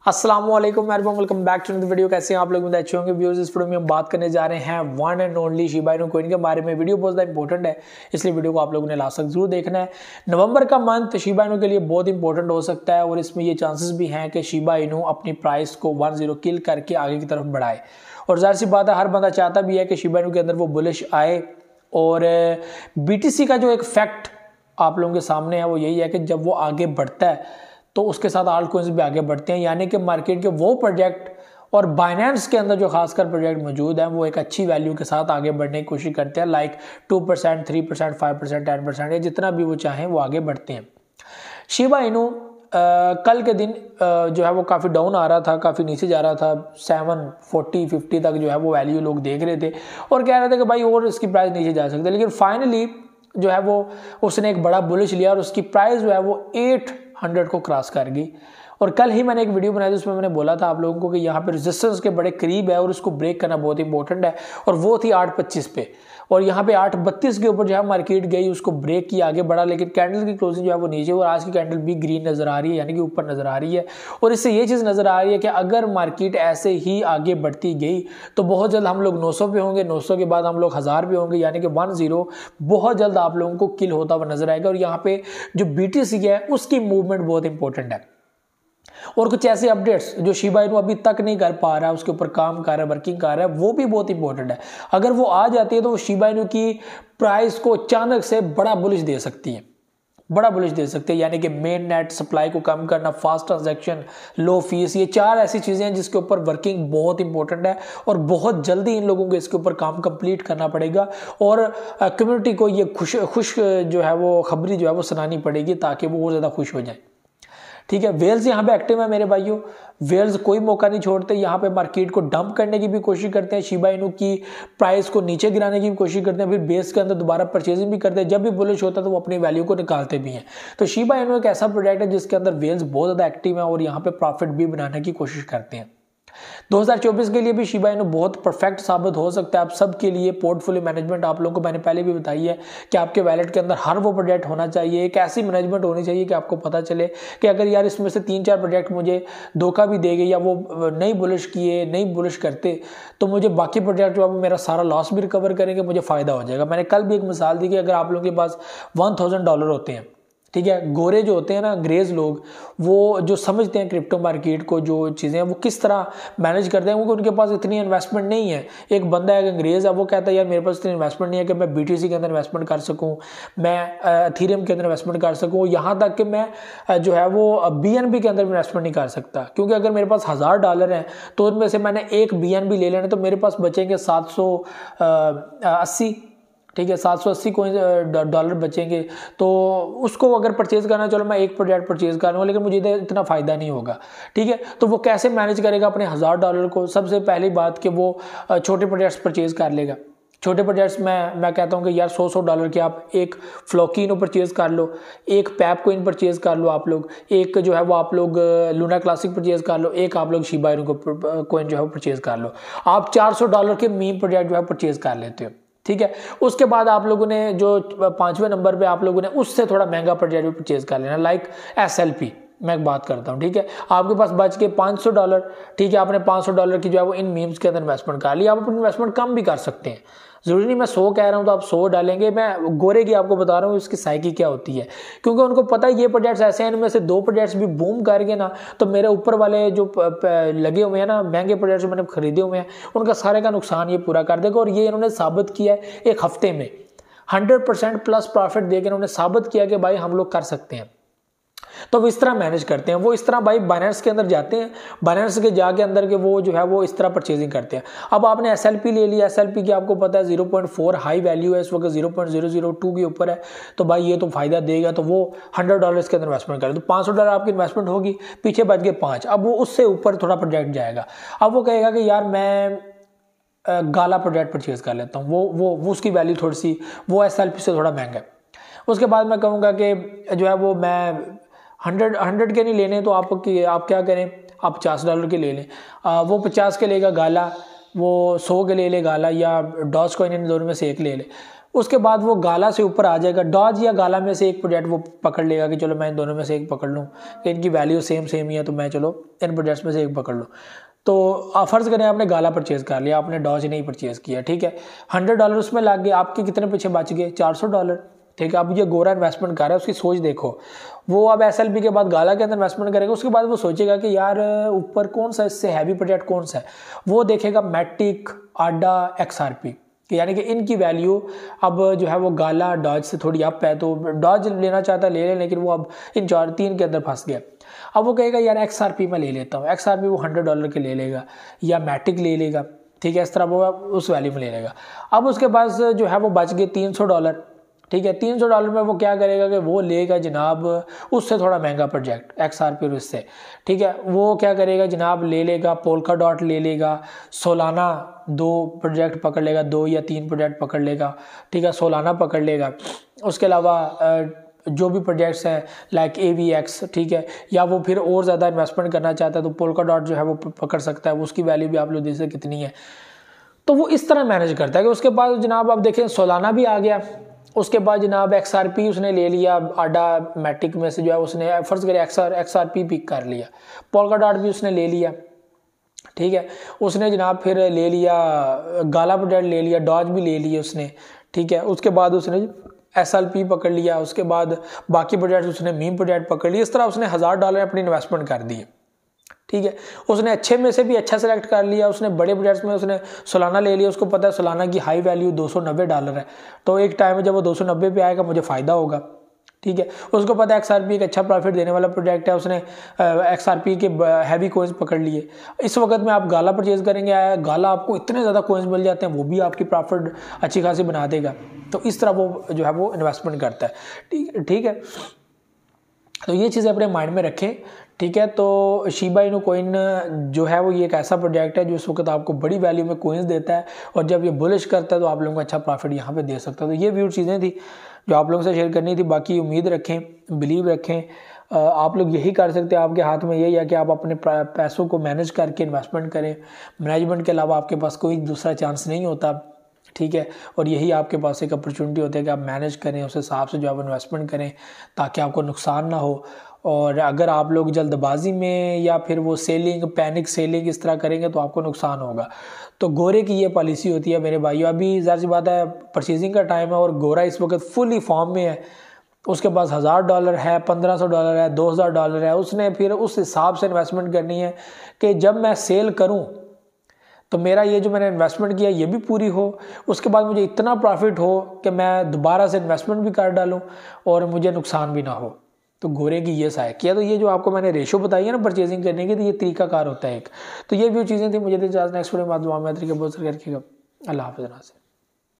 अस्सलामुअलैकुम everyone, welcome back to the video. कैसे हैं आप लोग? अच्छे होंगे व्यूअर्स। इस वीडियो में हम बात करने जा रहे हैं one and only Shiba Inu coin के बारे में। वीडियो बहुत ज़्यादा इंपॉर्टेंट है, इसलिए वीडियो को आप लोगों ने लास्ट तक जरूर देखना है। नवंबर का मंथ शिबा इनू के लिए बहुत इंपॉर्टेंट हो सकता है और इसमें ये चांसेस भी हैं कि शिबा इनू अपनी प्राइस को 10 किल करके आगे की तरफ बढ़ाए। और जाहिर सी बात है, हर बंदा चाहता भी है कि शिबा इनू के अंदर वो बुलिश आए। और BTC का जो एक फैक्ट आप लोगों के सामने है वो यही है कि जब वो आगे बढ़ता है तो उसके साथ आल्ट कॉइन्स भी आगे बढ़ते हैं, यानी कि मार्केट के वो प्रोजेक्ट और बाइनेंस के अंदर जो खासकर प्रोजेक्ट मौजूद हैं वो एक अच्छी वैल्यू के साथ आगे बढ़ने की कोशिश करते हैं। लाइक 2%, 3%, 5%, 10% या जितना भी वो चाहें वो आगे बढ़ते हैं। शिबा इनू कल के दिन जो है वो काफ़ी डाउन आ रहा था, काफ़ी नीचे जा रहा था। 740-50 तक जो है वो वैल्यू लोग देख रहे थे और कह रहे थे कि भाई और इसकी प्राइस नीचे जा सकती है। लेकिन फाइनली जो है वो उसने एक बड़ा बुलिश लिया और उसकी प्राइस जो है वो 800 को क्रॉस कर गई। और कल ही मैंने एक वीडियो बनाई थी, उसमें मैंने बोला था आप लोगों को कि यहाँ पे रेजिस्टेंस के बड़े करीब है और उसको ब्रेक करना बहुत इंपॉर्टेंट है। और वो थी 825 पे, और यहाँ पे 832 के ऊपर जो है मार्केट गई, उसको ब्रेक किया, आगे बढ़ा। लेकिन कैंडल की क्लोजिंग जो है वो नीचे, और आज की कैंडल भी ग्रीन नजर आ रही है, यानी कि ऊपर नजर आ रही है। और इससे ये चीज़ नजर आ रही है कि अगर मार्केट ऐसे ही आगे बढ़ती गई तो बहुत जल्द हम लोग 900 पे होंगे, 900 के बाद हम लोग 1000 पे होंगे, यानी कि 10 बहुत जल्द आप लोगों को किल होता हुआ नजर आएगा। और यहाँ पे जो BTC है उसकी मूवमेंट बहुत इंपॉर्टेंट है। और कुछ ऐसे अपडेट्स जो शिबा इनू अभी तक नहीं कर पा रहा है, उसके ऊपर काम कर रहा है, वर्किंग कर रहा है, वो भी बहुत इंपॉर्टेंट है। अगर वो आ जाती है तो वो शिबा इनू की प्राइस को अचानक से बड़ा बुलिश दे सकती है, बड़ा बुलिश दे सकते हैं। यानी कि मेन नेट सप्लाई को कम करना, फास्ट ट्रांजैक्शन, लो फीस, ये 4 ऐसी चीज़ें हैं जिसके ऊपर वर्किंग बहुत इंपॉर्टेंट है। और बहुत जल्दी इन लोगों को इसके ऊपर काम कंप्लीट करना पड़ेगा और कम्युनिटी को ये खुश जो है वो खबरी जो है वो सुनानी पड़ेगी ताकि वो और ज़्यादा खुश हो जाए। ठीक है, वेल्स यहाँ पे एक्टिव है मेरे भाइयों। वेल्स कोई मौका नहीं छोड़ते, यहाँ पे मार्केट को डंप करने की भी कोशिश करते हैं, शिबा इनू की प्राइस को नीचे गिराने की भी कोशिश करते हैं, फिर बेस के अंदर दोबारा परचेजिंग भी करते हैं। जब भी बुलिश होता है तो वो अपनी वैल्यू को निकालते भी हैं। तो शिबा इनू एक ऐसा प्रोजेक्ट है जिसके अंदर वेल्स बहुत ज़्यादा एक्टिव है और यहाँ पे प्रॉफिट भी बनाने की कोशिश करते हैं। 2024 के लिए भी शिबा इनू बहुत परफेक्ट साबित हो सकता है आप सब के लिए। पोर्टफोलियो मैनेजमेंट आप लोगों को मैंने पहले भी बताई है कि आपके वैलेट के अंदर हर वो प्रोजेक्ट होना चाहिए, एक ऐसी मैनेजमेंट होनी चाहिए कि आपको पता चले कि अगर यार इसमें से 3-4 प्रोजेक्ट मुझे धोखा भी देंगे या वो नहीं बुलिश किए, नहीं बुलिश करते, तो मुझे बाकी प्रोजेक्ट जो है मेरा सारा लॉस भी रिकवर करेंगे, मुझे फ़ायदा हो जाएगा। मैंने कल भी एक मिसाल दी कि अगर आप लोगों के पास $1000 होते हैं, ठीक है, गोरे जो होते हैं ना, अंग्रेज लोग, वो जो समझते हैं क्रिप्टो मार्केट को, जो चीज़ें हैं वो किस तरह मैनेज करते हैं, क्योंकि उनके पास इतनी इन्वेस्टमेंट नहीं है। एक बंदा है, एक अंग्रेज है, वो कहता है यार मेरे पास इतनी इन्वेस्टमेंट नहीं है कि मैं BTC के अंदर इन्वेस्टमेंट कर सकूं, मैं एथेरियम के अंदर इन्वेस्टमेंट कर सकूं, यहाँ तक कि मैं जो है वो BNB के अंदर इन्वेस्टमेंट नहीं कर सकता, क्योंकि अगर मेरे पास $1000 हैं तो उनमें से मैंने एक BNB ले लेना तो मेरे पास बचेंगे 780, ठीक है, $780 बचेंगे। तो उसको अगर परचेज करना, चलो मैं एक प्रोजेक्ट परचेज कर रहा हूँ लेकिन मुझे इतना फ़ायदा नहीं होगा, ठीक है। तो वो कैसे मैनेज करेगा अपने $1000 को? सबसे पहली बात कि वो छोटे प्रोजेक्ट्स परचेज कर लेगा। छोटे प्रोजेक्ट्स मैं कहता हूँ कि यार $100 के आप एक फ्लोकिनो परचेज कर लो, एक पैप कोइन परचेज कर लो आप लोग, एक जो है वो आप लोग लूना क्लासिक परचेज कर लो, एक आप लोग शिबा इनू कोइन जो है वो परचेज कर लो। आप $400 के मीम प्रोजेक्ट जो है परचेज कर लेते हो, ठीक है। उसके बाद आप लोगों ने जो 5वें नंबर पे आप लोगों ने उससे थोड़ा महंगा प्रोजेक्ट भी परचेज कर लेना, लाइक SLP मैं बात करता हूँ, ठीक है। आपके पास बच के $500, ठीक है, आपने $500 की जो है वो इन मीम्स के अंदर इन्वेस्टमेंट कर लिया। आप अपनी इन्वेस्टमेंट कम भी कर सकते हैं, जरूरी नहीं मैं 100 कह रहा हूँ तो आप 100 डालेंगे। मैं गोरे की आपको बता रहा हूँ इसकी साइकी क्या होती है, क्योंकि उनको पता है ये प्रोजेक्ट्स ऐसे हैं, इनमें से 2 प्रोजेक्ट्स भी बूम कर गए ना तो मेरे ऊपर वाले जो लगे हुए हैं ना महंगे प्रोजेक्ट्स मैंने खरीदे हुए हैं, उनका सारे का नुकसान ये पूरा कर देगा। और ये इन्होंने साबित किया है, एक हफ्ते में 100% प्लस प्रॉफिट देकर इन्होंने साबित किया कि भाई हम लोग कर सकते हैं। तो वो इस तरह मैनेज करते हैं, वो इस तरह भाई बाइनेंस के अंदर जाते हैं, बाइनेंस के जाके अंदर के वो जो है वो इस तरह परचेजिंग करते हैं। अब आपने SLP ले लिया, SLP की आपको पता है 0.4 हाई वैल्यू है, इस वक्त 0.002 के ऊपर है, तो भाई ये तो फायदा देगा। तो वो $100 के अंदर इन्वेस्टमेंट करें तो $500 आपकी इन्वेस्टमेंट होगी, पीछे बच गए 5। अब वो उससे ऊपर थोड़ा प्रोजेक्ट जाएगा, अब वो कहेगा कि यार मैं गाला प्रोजेक्ट परचेज कर लेता हूँ, वो उसकी वैल्यू थोड़ी सी वो SLP से थोड़ा महंगा है। उसके बाद मैं कहूँगा कि जो है वो मैं 100 के नहीं लेने, तो आप क्या करें, आप $50 के ले लें। वो 50 के लेगा गाला, वो 100 के ले ले गाला, या डॉज कॉइन, इन दोनों में से एक ले ले। उसके बाद वो गाला से ऊपर आ जाएगा। डॉज या गाला में से एक प्रोजेक्ट वो पकड़ लेगा कि चलो मैं इन दोनों में से एक पकड़ लूँ कि इनकी वैल्यू सेम ही है, तो मैं चलो इन प्रोजेक्ट्स में से एक पकड़ लूँ। तो फर्ज करें आपने गाला परचेज कर लिया, आपने डॉज नहीं परचेज किया, ठीक है, $100 उसमें लग गए, आपके कितने पीछे बच गए? $400, ठीक है। अब ये गोरा इन्वेस्टमेंट कर रहा है, उसकी सोच देखो, वो अब SLP के बाद गाला के अंदर इन्वेस्टमेंट करेगा, उसके बाद वो सोचेगा कि यार ऊपर कौन सा इससे हैवी प्रोजेक्ट कौन सा है, वो देखेगा मैटिक, आडा, XRP, यानी कि इनकी वैल्यू अब जो है वो गाला डॉज से थोड़ी अप है, तो डॉज लेना चाहता है ले ले, लेकिन वो अब इन 4-3 के अंदर फंस गया। अब वो कहेगा यार XRP मैं ले लेता हूँ, XRP वो $100 के ले लेगा या मैटिक ले लेगा, ठीक है, इस तरह वो उस वैल्यू में ले लेगा। अब उसके पास जो है वो बच गए $300, ठीक है। $300 में वो क्या करेगा कि वो लेगा जनाब उससे थोड़ा महंगा प्रोजेक्ट XRP और उससे, ठीक है, वो क्या करेगा जनाब, ले लेगा पोल्का डॉट, ले लेगा सोलाना, 2 प्रोजेक्ट पकड़ लेगा, 2 या 3 प्रोजेक्ट पकड़ लेगा, ठीक है, सोलाना पकड़ लेगा। उसके अलावा जो भी प्रोजेक्ट्स हैं लाइक AVX, ठीक है, या वो फिर और ज़्यादा इन्वेस्टमेंट करना चाहता है तो पोल्का डॉट जो है वो पकड़ सकता है, उसकी वैल्यू भी आप लोग देख सकते कितनी है। तो वो इस तरह मैनेज करता है कि उसके बाद जनाब आप देखें सोलाना भी आ गया, उसके बाद जनाब XRP उसने ले लिया, आडा मैटिक में से जो है उसने फर्ज करे XRP पिक कर लिया, पोल्का डॉट भी उसने ले लिया, ठीक है, उसने जनाब फिर ले लिया गाला प्रोजेक्ट ले लिया, डॉज भी ले लिया उसने, ठीक है, उसके बाद उसने SLP पकड़ लिया, उसके बाद बाकी प्रोजेक्ट उसने मीम प्रोजेक्ट पकड़ लिया। इस तरह उसने $1000 अपनी इन्वेस्टमेंट कर दिए, ठीक है। उसने अच्छे में से भी अच्छा सेलेक्ट कर लिया, उसने बड़े प्रोजेक्ट्स में उसने सोलाना ले लिया, उसको पता है सोलाना की हाई वैल्यू $290 है, तो एक टाइम में जब वो 290 पे आएगा मुझे फ़ायदा होगा, ठीक है। उसको पता है XRP एक अच्छा प्रॉफिट देने वाला प्रोजेक्ट है, उसने XRP के हैवी कोइंस पकड़ लिए। इस वक्त में आप गाला परचेज करेंगे, गाला आपको इतने ज़्यादा कोइंस मिल जाते हैं, वो भी आपकी प्रॉफिट अच्छी खासी बना देगा। तो इस तरह वो जो है वो इन्वेस्टमेंट करता है, ठीक है। तो ये चीज़ें अपने माइंड में रखें, ठीक है। तो शिबा इनू कोइन जो है वो ये एक ऐसा प्रोजेक्ट है जो इस वक्त आपको बड़ी वैल्यू में कोइंस देता है, और जब ये बुलिश करता है तो आप लोगों को अच्छा प्रॉफिट यहाँ पे दे सकता है। तो ये व्यू चीज़ें थी जो आप लोगों से शेयर करनी थी। बाकी उम्मीद रखें, बिलीव रखें, आप लोग यही कर सकते हैं, आपके हाथ में यही है कि आप अपने पैसों को मैनेज करके इन्वेस्टमेंट करें। मैनेजमेंट के अलावा आपके पास कोई दूसरा चांस नहीं होता, ठीक है। और यही आपके पास एक अपॉर्चुनिटी होती है कि आप मैनेज करें, उस हिसाब से जो आप इन्वेस्टमेंट करें ताकि आपको नुकसान ना हो। और अगर आप लोग जल्दबाजी में या फिर वो सेलिंग, पैनिक सेलिंग इस तरह करेंगे तो आपको नुकसान होगा। तो गोरे की ये पॉलिसी होती है मेरे भाइयों। अभी ज़ाहिर सी बात है परचेजिंग का टाइम है और गोरा इस वक्त फुली फॉर्म में है, उसके पास $1000 है, $1500 है, $2000 है, उसने फिर उस हिसाब से इन्वेस्टमेंट करनी है कि जब मैं सेल करूँ तो मेरा ये जो मैंने इन्वेस्टमेंट किया ये भी पूरी हो, उसके बाद मुझे इतना प्रॉफिट हो कि मैं दोबारा से इन्वेस्टमेंट भी कर डालूं और मुझे नुकसान भी ना हो। तो गोरे की ये सहायक किया। तो ये जो आपको मैंने रेशो बताई है ना परचेजिंग करने की, तो ये तरीकाकार होता है एक। तो ये भी चीज़ें थी, मुझे नेक्स्ट वीडियो में बहुत तरीके बहुत रखिएगा। अल्लाह हाफ़िज़।